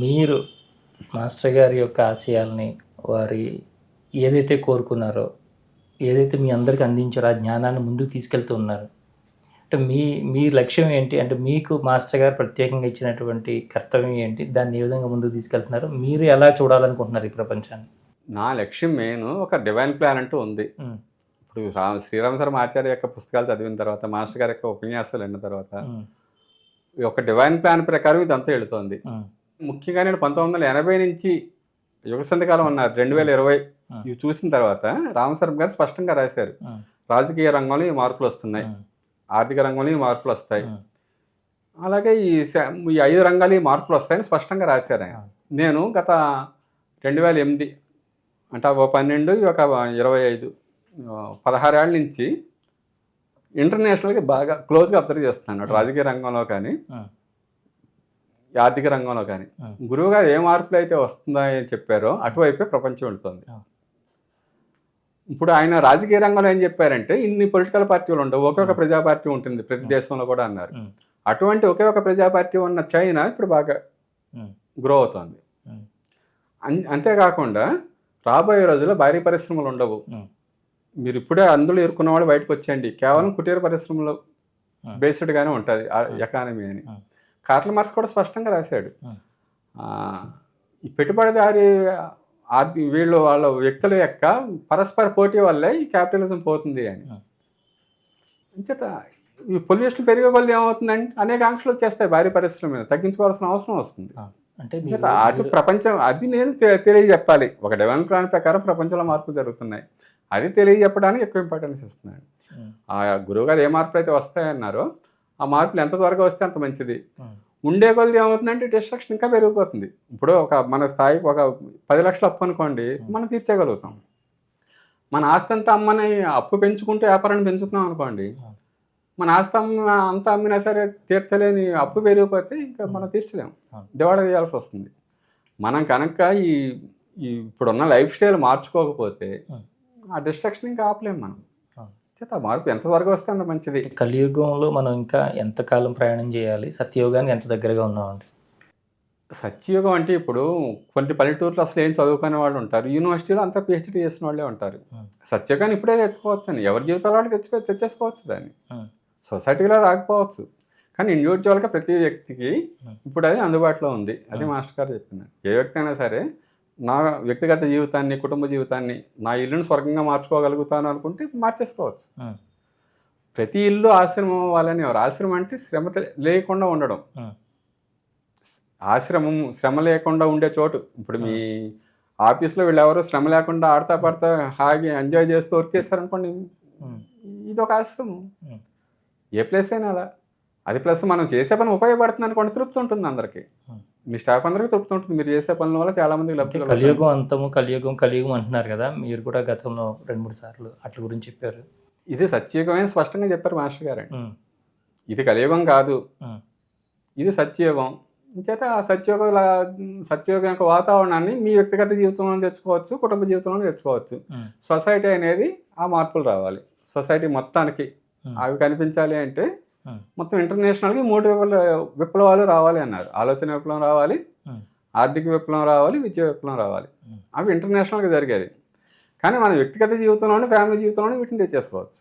మీరు మాస్టర్ గారి యొక్క ఆశయాల్ని, వారి ఏదైతే కోరుకున్నారో, ఏదైతే మీ అందరికి అందించారో ఆ జ్ఞానాన్ని ముందుకు తీసుకెళ్తూ ఉన్నారు. అంటే మీ మీ లక్ష్యం ఏంటి? అంటే మీకు మాస్టర్ గారు ప్రత్యేకంగా ఇచ్చినటువంటి కర్తవ్యం ఏంటి? దాన్ని ఏ విధంగా ముందుకు తీసుకెళ్తున్నారు? మీరు ఎలా చూడాలనుకుంటున్నారు ఈ ప్రపంచాన్ని? నా లక్ష్యం మెయిన్ ఒక డివైన్ ప్లాన్ అంటూ ఉంది. హ్మ్. ఇప్పుడు శ్రీరామ శర్మ ఆచార్య యొక్క పుస్తకాలు చదివిన తర్వాత, మాస్టర్ గారి యొక్క ఉపన్యాసాలు విన్న తర్వాత, హ్మ్. ఈ ఒక డివైన్ ప్లాన్ ప్రకారం ఇదంతా వెళుతోంది. హ్మ్. ముఖ్యంగా నేను 1980 నుంచి యుగ సంధికాలం అన్నారు 2020 హ్మ్. ఇవి చూసిన తర్వాత రామశర్మ గారు స్పష్టంగా రాశారు. హ్మ్. రాజకీయ రంగంలో ఈ మార్పులు వస్తున్నాయి, హ్మ్. ఆర్థిక రంగంలో ఈ మార్పులు వస్తాయి, హ్మ్. అలాగే ఈ 5 రంగాలు ఈ మార్పులు వస్తాయని స్పష్టంగా రాశారు ఆయన. నేను గత 2008 అంటే ఒక 12 ఒక 25 16 ఏళ్ళ నుంచి ఇంటర్నేషనల్‌గా బాగా క్లోజ్‌గా అబ్జర్వ్ చేస్తున్నాను. రాజకీయ రంగంలో కానీ, హ్మ్. ఈ ఆర్థిక రంగంలో కానీ. హ్మ్. గురువుగారు ఏ మార్పులు అయితే వస్తున్నాయని చెప్పారో అటువైపే ప్రపంచం వెళుతుంది. ఇప్పుడు ఆయన రాజకీయ రంగంలో ఏం చెప్పారంటే, ఇన్ని పొలిటికల్ పార్టీలు ఉండవు, ఒకే ఒక ప్రజా పార్టీ ఉంటుంది ప్రతి దేశంలో కూడా అన్నారు. హ్మ్. అటువంటి ఒకే ఒక ప్రజా పార్టీ ఉన్న చైనా ఇప్పుడు బాగా హ్మ్. గ్రో అవుతోంది. హ్మ్. అంతేకాకుండా రాబోయే రోజుల్లో భారీ పరిశ్రమలు ఉండవు. హ్మ్. మీరు ఇప్పుడే అందులో ఇరుక్కున్న వాళ్ళు బయటకు వచ్చేయండి. కేవలం కుటీర పరిశ్రమలు హ్మ్. బేస్డ్‌గానే ఉంటుంది ఎకానమీ అని. హ్మ్. కార్ల్ మార్క్స్ కూడా స్పష్టంగా రాశాడు. హ్మ్. ఈ పెట్టుబడిదారీ వాళ్ళ వ్యక్తుల యొక్క పరస్పర పోటీ వల్లే ఈ క్యాపిటలిజం పోతుంది అని. హ్మ్. అంచేత ఈ పొల్యూషన్ పెరిగే కొద్దీ ఏమవుతుందండి, అనేక ఆంక్షలు వచ్చేస్తాయి భారీ పరిశ్రమ మీద, తగ్గించుకోవాల్సిన అవసరం వస్తుంది. అంటే అంచేత అటు ప్రపంచం అది నేను తెలియజెప్పాలి. ఒక డివైన్ ప్లాన్ ప్రకారం ప్రపంచంలో మార్పులు జరుగుతున్నాయి, అది తెలియజెప్పడానికి ఎక్కువ ఇంపార్టెన్స్ ఇస్తున్నాడు. ఆ గురువుగారు ఏ మార్పులు అయితే వస్తాయన్నారో ఆ మార్పులు ఎంత త్వరగా వస్తే అంత మంచిది. ఉండే కొద్ది ఏమవుతుందంటే డిస్ట్రక్షన్ ఇంకా పెరిగిపోతుంది. ఇప్పుడు మన స్థాయికి ఒక 10 లక్షలు అప్పు అనుకోండి, మనం తీర్చేయగలుగుతాం. మన ఆస్తి అంతా అమ్మని అప్పు పెంచుకుంటూ వ్యాపారాన్ని పెంచుతున్నాం అనుకోండి, మన ఆస్తి అంతా అమ్మినా సరే తీర్చలేని అప్పు పెరిగిపోతే ఇంకా మనం తీర్చలేము, దివాళా చేయాల్సి వస్తుంది. మనం కనుక ఈ ఈ ఇప్పుడున్న లైఫ్ స్టైల్ మార్చుకోకపోతే ఆ డిస్ట్రక్షన్ ఇంకా ఆపలేము మనం. చేత మార్పు ఎంత త్వరగా వస్తే అంత మంచిది. కలియుగంలో మనం ఇంకా ఎంతకాలం ప్రయాణం చేయాలి? సత్యయుగానికి ఎంత దగ్గరగా ఉన్నామండి? సత్యయుగం అంటే ఇప్పుడు కొన్ని పల్లెటూరులో అసలు ఏం చదువుకునే వాళ్ళు ఉంటారు, యూనివర్సిటీలో అంతా పిహెచ్డీ చేసిన వాళ్ళే ఉంటారు. సత్యయుగాన్ని ఇప్పుడే తెచ్చుకోవచ్చు అని, ఎవరి జీవితాలు వాళ్ళు తెచ్చేసుకోవచ్చు దాన్ని. సొసైటీలో రాకపోవచ్చు, కానీ ఇండివిజువల్గా ప్రతి వ్యక్తికి ఇప్పుడు అది అందుబాటులో ఉంది. అది మాస్టర్ గారు చెప్తున్నారు. ఏ వ్యక్తి అయినా సరే నా వ్యక్తిగత జీవితాన్ని, కుటుంబ జీవితాన్ని, నా ఇల్లుని స్వర్గంగా మార్చుకోగలుగుతాను అనుకుంటే మార్చేసుకోవచ్చు. ప్రతి ఇల్లు ఆశ్రమం వాళ్ళని ఎవరు, ఆశ్రమం అంటే శ్రమ లేకుండా ఉండడం. ఆశ్రమం శ్రమ లేకుండా ఉండే చోటు. ఇప్పుడు మీ ఆఫీస్లో వీళ్ళు ఎవరు శ్రమ లేకుండా ఆడతా పడతా హాయిగా ఎంజాయ్ చేస్తూ వర్క్ చేస్తారనుకోండి, ఇది ఒక ఆశ్రమం. ఏ ప్లేస్ అయినా అలా. అది ప్లస్ మనం చేసే పని ఉపయోగపడుతుంది అనుకోండి, తృప్తి ఉంటుంది అందరికీ. మీ స్టాఫ్ అందరికీ తృప్తి ఉంటుంది, మీరు చేసే పనుల వల్ల చాలా మందికి లబ్ధి. కలియుగం అంతము, కలియుగం అంటున్నారు కదా, మీరు కూడా గతంలో 2-3 సార్లు అట్ల గురించి చెప్పారు. ఇది సత్యయుగం స్పష్టంగా చెప్పారు మాస్టర్ గారు. ఇది కలియుగం కాదు, ఇది సత్యయుగం. చేత ఆ సత్యయుగం యొక్క వాతావరణాన్ని మీ వ్యక్తిగత జీవితంలో తెచ్చుకోవచ్చు, కుటుంబ జీవితంలో తెచ్చుకోవచ్చు. సొసైటీ అనేది ఆ మార్పులు రావాలి, సొసైటీ మొత్తానికి అవి కనిపించాలి అంటే మొత్తం ఇంటర్నేషనల్గా 3 విప్లవాలు రావాలి అన్నారు. ఆలోచన విప్లవం రావాలి, ఆర్థిక విప్లవం రావాలి, విద్యా విప్లవం రావాలి. అవి ఇంటర్నేషనల్గా జరిగేది. కానీ మన వ్యక్తిగత జీవితంలోనే, ఫ్యామిలీ జీవితంలోనే వీటిని తెచ్చేసుకోవచ్చు.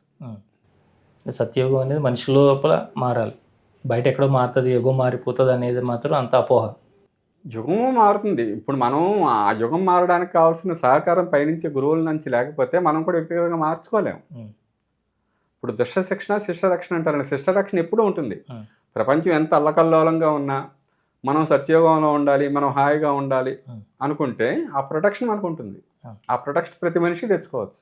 సత్యయుగం అనేది మనిషి లోపల మారాలి, బయట ఎక్కడో మారుతుంది, యుగం మారిపోతుంది అనేది మాత్రం అంత అపోహ. యుగం మారుతుంది. ఇప్పుడు మనం ఆ యుగం మారడానికి కావాల్సిన సహకారం పైనుంచి గురువుల నుంచి లేకపోతే మనం కూడా వ్యక్తిగతంగా మార్చుకోలేము. ఇప్పుడు దుష్ట శిక్షణ, శిష్ట రక్షణ అంటారండి. శిష్ట రక్షణ ఎప్పుడూ ఉంటుంది. ప్రపంచం ఎంత అల్లకల్లోలంగా ఉన్నా మనం సత్యయుగంలో ఉండాలి, మనం హాయిగా ఉండాలి అనుకుంటే ఆ ప్రొటెక్షన్ మనకు ఉంటుంది. ఆ ప్రొటెక్షన్ ప్రతి మనిషి తెచ్చుకోవచ్చు.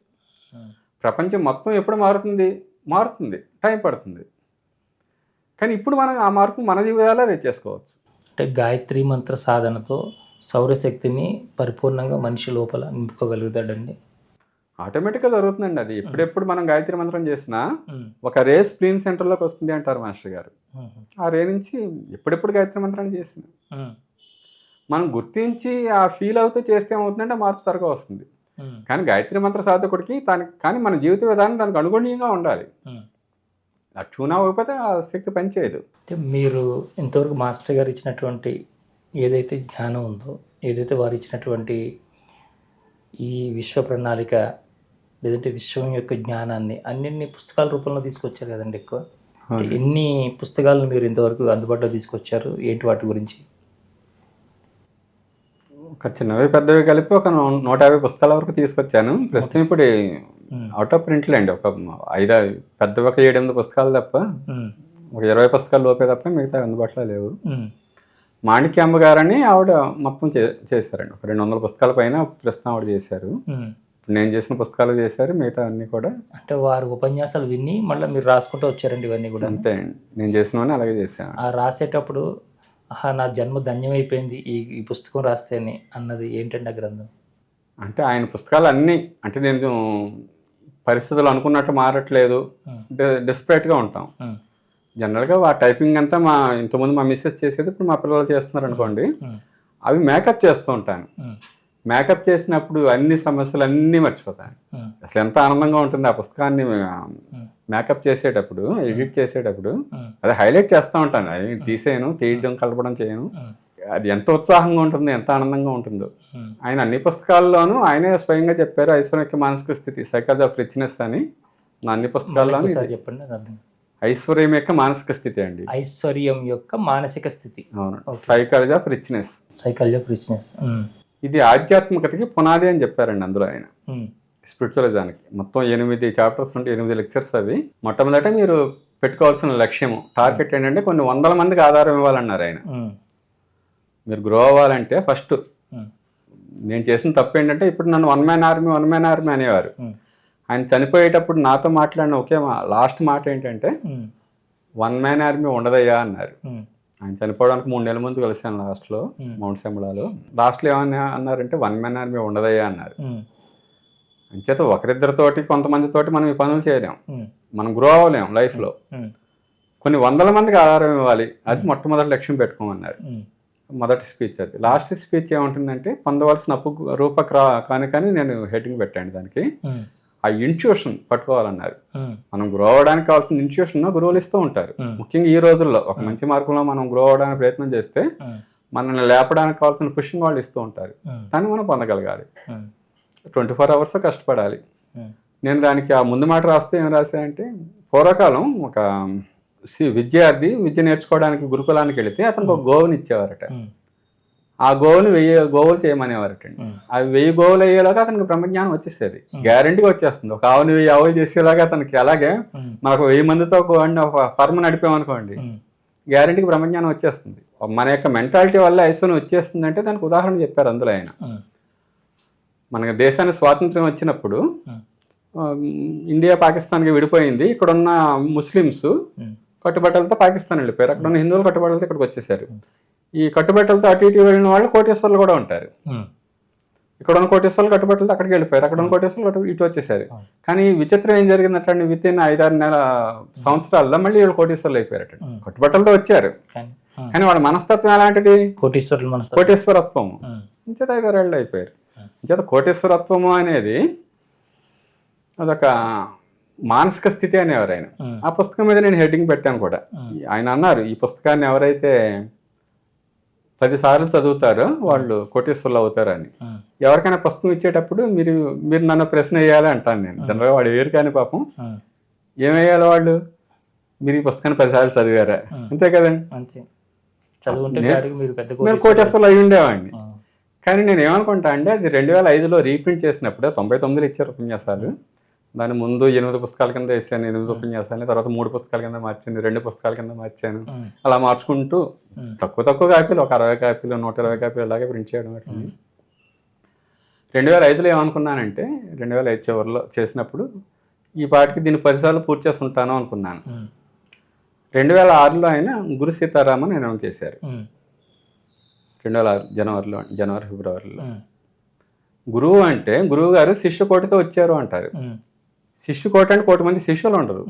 ప్రపంచం మొత్తం ఎప్పుడు మారుతుంది, టైం పడుతుంది. కానీ ఇప్పుడు మనం ఆ మార్పు మన జీవితాల్లో తెచ్చేసుకోవచ్చు. అంటే గాయత్రి మంత్ర సాధనతో సౌరశక్తిని పరిపూర్ణంగా మనిషి లోపల నింపుకోగలుగుతాడండి. ఆటోమేటిక్గా జరుగుతుందండి అది. ఎప్పుడెప్పుడు మనం గాయత్రి మంత్రం చేసినా ఒక రే స్ప్లీన్ సెంటర్లోకి వస్తుంది అంటారు మాస్టర్ గారు. ఆ రే నుంచి ఎప్పుడెప్పుడు గాయత్రి మంత్రాన్ని చేసిన మనం గుర్తించి ఆ ఫీల్ అవుతూ చేస్తే ఏమవుతుందంటే మార్పు త్వరగా వస్తుంది. కానీ గాయత్రి మంత్ర సాధకుడికి కానీ మన జీవిత విధానం దానికి అనుగుణ్యంగా ఉండాలి. ఆ ట్యూన్ అవ్వకపోతే ఆ శక్తి పనిచేయదు. అంటే మీరు ఇంతవరకు మాస్టర్ గారు ఇచ్చినటువంటి ఏదైతే జ్ఞానం ఉందో, ఏదైతే వారు ఇచ్చినటువంటి ఈ విశ్వ ప్రణాళిక లేదంటే విశ్వం యొక్క జ్ఞానాన్ని అన్నిన్ని పుస్తకాల రూపంలో తీసుకొచ్చారు కదండి ఎక్కువ. ఎన్ని పుస్తకాలను మీరు ఇంతవరకు అందుబాటులో తీసుకొచ్చారు, ఏంటి వాటి గురించి? ఒక చిన్నవి పెద్దవి కలిపి ఒక 150 పుస్తకాల వరకు తీసుకొచ్చాను. ప్రస్తుతం ఇప్పుడు అవుట్ ఆఫ్ ప్రింట్లు అండి, ఒక 5 పెద్దవి ఒక 7-8 పుస్తకాలు తప్ప, ఒక 20 పుస్తకాలు లోపే తప్ప మిగతా అందుబాటులో లేవు. మాణిక్యాంబ గారని ఆవిడ మొత్తం చేశారండి. ఒక 200 పుస్తకాల పైన ప్రస్తుతం ఆవిడ చేశారు. నేను చేసిన పుస్తకాలు చేశారు, మిగతా అన్నీ కూడా. అంటే వారు ఉపన్యాసాలు విని మళ్ళీ మీరు రాసుకుంటూ వచ్చారండి ఇవన్నీ కూడా? అంతే అండి, నేను చేసినవన్నీ అలాగే చేశాను. ఆ రాసేటప్పుడు నా జన్మ ధన్యమైపోయింది ఈ పుస్తకం రాస్తేనే అన్నది ఏంటండి ఆ గ్రంథం? అంటే ఆయన పుస్తకాలు అన్నీ, అంటే నేను పరిస్థితులు అనుకున్నట్టు మారట్లేదు, డెస్పరేట్గా ఉంటాం. జనరల్గా ఆ టైపింగ్ అంతా ఇంతకుముందు మా మిస్సెస్ చేసేది, ఇప్పుడు మా పిల్లలు చేస్తున్నారు అనుకోండి, అవి మేకప్ చేస్తూ ఉంటాను. మేకప్ చేసినప్పుడు అన్ని సమస్యలు అన్నీ మర్చిపోతాను. అసలు ఎంత ఆనందంగా ఉంటుంది ఆ పుస్తకాన్ని మేకప్ చేసేటప్పుడు, ఎడిట్ చేసేటప్పుడు. అదే హైలైట్ చేస్తూ ఉంటాను, అది తీసేయను, తీయడం కలపడం చేయను. అది ఎంత ఉత్సాహంగా ఉంటుందో, ఎంత ఆనందంగా ఉంటుందో. ఆయన అన్ని పుస్తకాల్లోనూ ఆయనే స్వయంగా చెప్పారు, ఐశ్వర్యం యొక్క మానసిక స్థితి, సైకాలజీ ఆఫ్ రిచ్నెస్ అని. నా అన్ని పుస్తకాల్లోనూ చెప్పండి. ఐశ్వర్యం యొక్క మానసిక స్థితి అండి. ఐశ్వర్యం యొక్క మానసిక స్థితి. అవును, psychology of richness. Psychology of richness. ఇది ఆధ్యాత్మికతకి పునాది అని చెప్పారండి అందులో ఆయన. స్పిరిచువలిజానికి మొత్తం 8 చాప్టర్స్ ఉంటే 8 లెక్చర్స్. అవి మొట్టమొదట మీరు పెట్టుకోవాల్సిన లక్ష్యము, టార్గెట్ ఏంటంటే కొన్ని 100 మందికి ఆధారం ఇవ్వాలన్నారు ఆయన. మీరు గ్రో అవ్వాలంటే ఫస్ట్, నేను చేసిన తప్పు ఏంటంటే ఇప్పుడు నన్ను వన్ మ్యాన్ ఆర్మీ అనేవారు. ఆయన చనిపోయేటప్పుడు నాతో మాట్లాడిన ఒకే లాస్ట్ మాట ఏంటంటే, 1 మ్యాన్ ఆర్మీ ఉండదయ్యా అన్నారు. ఆయన చనిపోవడానికి 3 నెలల ముందు కలిసాను లాస్ట్లో, మౌంట్ సెంబళాలో. లాస్ట్లో ఏమన్నా అన్నారంటే 1 మ్యాన్ ఆర్మీ ఉండదయ్యా అన్నారు. అంచేత ఒకరిద్దరితోటి కొంతమందితోటి మనం ఈ పనులు చేయలేం, మనం గ్రో అవ్వలేం లైఫ్లో. కొన్ని 100 మందికి ఆధారం ఇవ్వాలి, అది మొట్టమొదటి లక్ష్యం పెట్టుకోమన్నారు. మొదటి స్పీచ్ అది. లాస్ట్ స్పీచ్ ఏముంటుందంటే, పొందవలసిన అప్పు రూప కానుకని నేను హెడ్డింగ్ పెట్టాను దానికి. ఆ ఇంట్యూషన్ పట్టుకోవాలన్నారు. మనం గ్రో అవ్వడానికి కావాల్సిన ఇంట్యూషన్ గురువులు ఇస్తూ ఉంటారు. ముఖ్యంగా ఈ రోజుల్లో ఒక మంచి మార్గంలో మనం గ్రో అవ్వడానికి ప్రయత్నం చేస్తే మనల్ని లేపడానికి కావాల్సిన పుషింగ్ వాళ్ళు ఇస్తూ ఉంటారు. దాన్ని మనం పొందగలగాలి. 24 hours కష్టపడాలి. నేను దానికి ఆ ముందు మాట రాస్తే ఏం రాశానంటే, పూర్వకాలం ఒక విద్యార్థి విద్య నేర్చుకోవడానికి గురుకులానికి వెళితే అతనికి ఒక గోవుని ఇచ్చేవారట. ఆ గోవుని 1000 గోవులు చేయమనేవారటండి. అవి 1000 గోవులు అయ్యేలాగా అతనికి బ్రహ్మజ్ఞానం వచ్చేసేది, గ్యారంటీగా వచ్చేస్తుంది. ఒక ఆవుని 1000 ఆవులు చేసేలాగా అతనికి. అలాగే మనకు 1000 మందితో ఒక ఫర్మ్ నడిపామనుకోండి, గ్యారంటీకి బ్రహ్మజ్ఞానం వచ్చేస్తుంది. మన యొక్క మెంటాలిటీ వల్ల ఐశ్వర్యం వచ్చేస్తుంది అంటే దానికి ఉదాహరణ చెప్పారు అందులో ఆయన. మనకి దేశానికి స్వాతంత్ర్యం వచ్చినప్పుడు ఇండియా పాకిస్తాన్కి విడిపోయింది. ఇక్కడున్న ముస్లిమ్స్ కట్టుబట్టలతో పాకిస్తాన్ వెళ్ళిపోయారు, అక్కడ ఉన్న హిందువులు కట్టుబట్టలతో ఇక్కడికి వచ్చేసారు. ఈ కట్టుబట్టలతో అటు ఇటు వెళ్ళిన వాళ్ళు కోటేశ్వర్లు కూడా ఉంటారు. ఇక్కడ ఉన్న కోటేశ్వర్లు కట్టుబట్టలతో అక్కడికి వెళ్ళిపోయారు, అక్కడ ఉన్న కోటేశ్వర్లు ఇటు వచ్చేసారు. కానీ విచిత్రం ఏం జరిగిందంటే, విత్ ఇన్ 5-6 సంవత్సరాల్లో మళ్ళీ వీళ్ళు కోటేశ్వర్లు అయిపోయారట. కట్టుబట్టలతో వచ్చారు, కానీ వాళ్ళ మనస్తత్వం ఎలాంటిది? కోటేశ్వరత్వం. ఇంచేత 5-6 ఏళ్ళు అయిపోయారు. ఇంచేత కోటేశ్వరత్వము అనేది అదొక మానసిక స్థితి అనేవారు ఆయన. ఆ పుస్తకం మీద నేను హెడ్డింగ్ పెట్టాను కూడా. ఆయన అన్నారు, ఈ పుస్తకాన్ని ఎవరైతే 10 సార్లు చదువుతారో వాళ్ళు కోటేశ్వర్లు అవుతారు అని. ఎవరికైనా పుస్తకం ఇచ్చేటప్పుడు మీరు నన్ను ప్రశ్న వేయాలి అంటాను నేను. జనరల్గా వాడు వేరు కానీ పాపం ఏమేయాలి వాళ్ళు, మీరు ఈ పుస్తకాన్ని 10 సార్లు చదివారా, అంతే కదండి. మీరు కోటేశ్వర్లు అయి ఉండేవాడిని. కానీ నేను ఏమనుకుంటా అంటే, అది 2005లో రీప్రింట్ చేసినప్పుడు 99లో ఇచ్చారు ఉపన్యాసాలు. దాని ముందు 8 పుస్తకాల కింద వేసాను, 8 ఉపన్యాసాలు. తర్వాత 3 పుస్తకాల కింద మార్చాను, 2 పుస్తకాల కింద మార్చాను. అలా మార్చుకుంటూ తక్కువ కాపీలు, ఒక 60 కాపీలు, 120 కాపీలు అలాగే ప్రింట్ చేయడం. అట్లా 2005లో ఏమనుకున్నానంటే, 2005 చివరిలో చేసినప్పుడు ఈ పాటికి దీన్ని 10 సార్లు పూర్తి చేసి ఉంటాను అనుకున్నాను. 2006లో ఆయన గురు సీతారామన్ అనౌన్స్ చేశారు. 2006 జనవరి ఫిబ్రవరిలో. గురువు అంటే గురువు గారు శిష్యకోటితో వచ్చారు అంటారు. శిష్యకోటి అంటే 1,000 మంది శిష్యులు ఉండరు,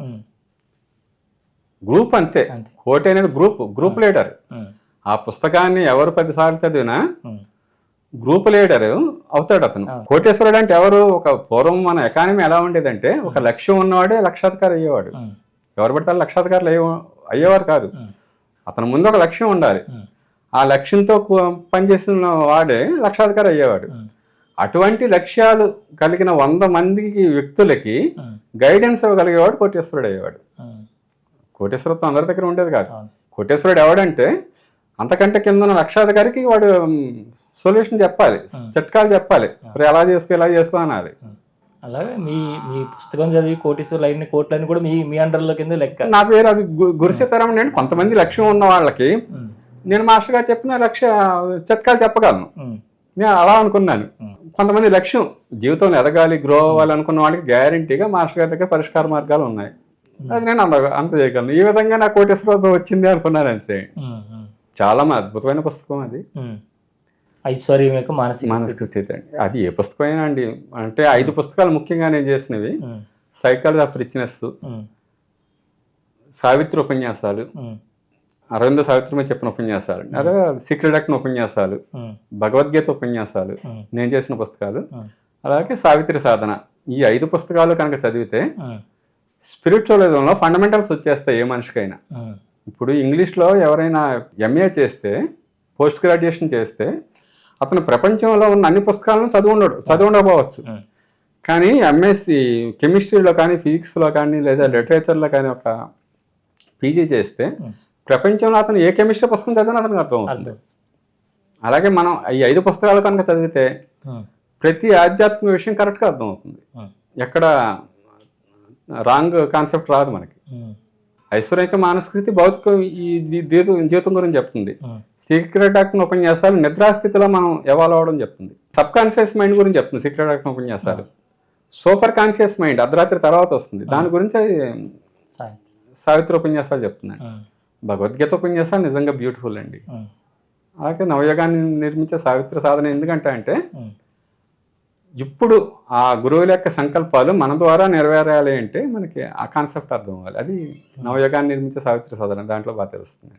గ్రూప్ అంతే. కోటి అనేది గ్రూప్ లీడర్. ఆ పుస్తకాన్ని ఎవరు 10 సార్లు చదివినా గ్రూప్ లీడర్ అవుతాడు అతను. కోటేశ్వరుడు అంటే ఎవరు? ఒక పూర్వం మన ఎకానమీ ఎలా ఉండేదంటే, ఒక లక్ష్యం ఉన్నవాడే లక్షాధికారి అయ్యేవాడు. ఎవరు పడతారు లక్షాధికారులు అయ్యేవారు కాదు. అతని ముందు ఒక లక్ష్యం ఉండాలి. ఆ లక్ష్యంతో పనిచేసిన వాడే లక్షాధికారి అయ్యేవాడు. అటువంటి లక్ష్యాలు కలిగిన 100 మందికి వ్యక్తులకి గైడెన్స్ ఇవ్వగలిగేవాడు కోటేశ్వరుడు అయ్యేవాడు. కోటేశ్వరత్వం అందరి దగ్గర ఉండేది కాదు. కోటేశ్వరుడు ఎవడంటే అంతకంటే కింద ఉన్న లక్షాధికారికి వాడు సొల్యూషన్ చెప్పాలి, చిట్కాలు చెప్పాలి, మరి ఎలా చేసుకో ఇలా చేసుకో అనాలి. అలాగే మీ మీ పుస్తకం చదివి కోటీశ్వరులు అయిన కోట్లని కూడా మీ మీ అండర్లో కింద లెక్క. నా పేరు అది గురుసీతారామన్. నేను కొంతమంది లక్ష్యం ఉన్న వాళ్ళకి నేను మాస్టర్ గారు చెప్పిన లక్ష్య చిట్కాలు చెప్పగలను. నేను అలా అనుకున్నాను. కొంతమంది లక్ష్యం జీవితంలో ఎదగాలి, గ్రో అవ్వాలి అనుకున్న వాళ్ళకి గ్యారంటీగా మాస్టర్ గారి దగ్గర పరిష్కార మార్గాలు ఉన్నాయి. అది నేను అంత చేయగలను. ఈ విధంగా నా కోటేశ్వరత్వం వచ్చింది అనుకున్నాను అంతే. చాలా అద్భుతమైన పుస్తకం అది. ఐశ్వర్యం యొక్క మానసిక స్థితి అండి. అది ఏ పుస్తకం అయినా అండి, అంటే 5 పుస్తకాలు ముఖ్యంగా నేను చేసినవి: సైకాలజీ ఆఫ్ రిచ్నెస్, సావిత్రి ఉపన్యాసాలు, అరవింద సావిత్రి మీద చెప్పిన ఉపన్యాసాలు, అదే సీక్రెట్ యాక్ట్ ఉపన్యాసాలు, భగవద్గీత ఉపన్యాసాలు నేను చేసిన పుస్తకాలు, అలాగే సావిత్రి సాధన. ఈ 5 పుస్తకాలు కనుక చదివితే స్పిరిచువలిజంలో ఫండమెంటల్స్ వచ్చేస్తాయి ఏ మనిషికైనా. ఇప్పుడు ఇంగ్లీష్లో ఎవరైనా ఎంఏ చేస్తే, పోస్ట్ గ్రాడ్యుయేషన్ చేస్తే అతను ప్రపంచంలో ఉన్న అన్ని పుస్తకాలను చదివి ఉండకపోవచ్చు. కానీ ఎంఎస్సి కెమిస్ట్రీలో కానీ, ఫిజిక్స్లో కానీ, లేదా లిటరేచర్లో కానీ ఒక పీజీ చేస్తే ప్రపంచంలో అతను ఏ కెమిస్ట్రీ పుస్తకం చదివినా అతనికి అర్థం అవుతుంది. అలాగే మనం ఈ 5 పుస్తకాలు కనుక చదివితే ప్రతి ఆధ్యాత్మిక విషయం కరెక్ట్గా అర్థం అవుతుంది. ఎక్కడ రాంగ్ కాన్సెప్ట్ రాదు మనకి. ఐశ్వర్యక మానసిక భౌతిక ఈ జీవితం గురించి చెప్తుంది. సీక్రెట్ యాక్ట్ ఉపన్యాసాలు నిద్రాస్థితిలో మనం ఎవాల్వ్ అవడం చెప్తుంది. సబ్ కాన్షియస్ మైండ్ గురించి చెప్తుంది సీక్రెట్ యాక్ట్ ఉపన్యాసాలు. సూపర్ కాన్షియస్ మైండ్ అర్ధరాత్రి తర్వాత వస్తుంది, దాని గురించి సావిత్రి ఉపన్యాసాలు చెప్తున్నాయి. భగవద్గీత ఉపన్యాసాలు నిజంగా బ్యూటిఫుల్ అండి. అలాగే నవయోగాన్ని నిర్మించే సావిత్రి సాధన ఎందుకంటే అంటే ఇప్పుడు ఆ గురువుల యొక్క సంకల్పాలు మన ద్వారా నెరవేరాలి అంటే మనకి ఆ కాన్సెప్ట్ అర్థం అవ్వాలి. అది నవయోగాన్ని నిర్మించే సావిత్రి సాధన దాంట్లో బాగా తెలుస్తుంది.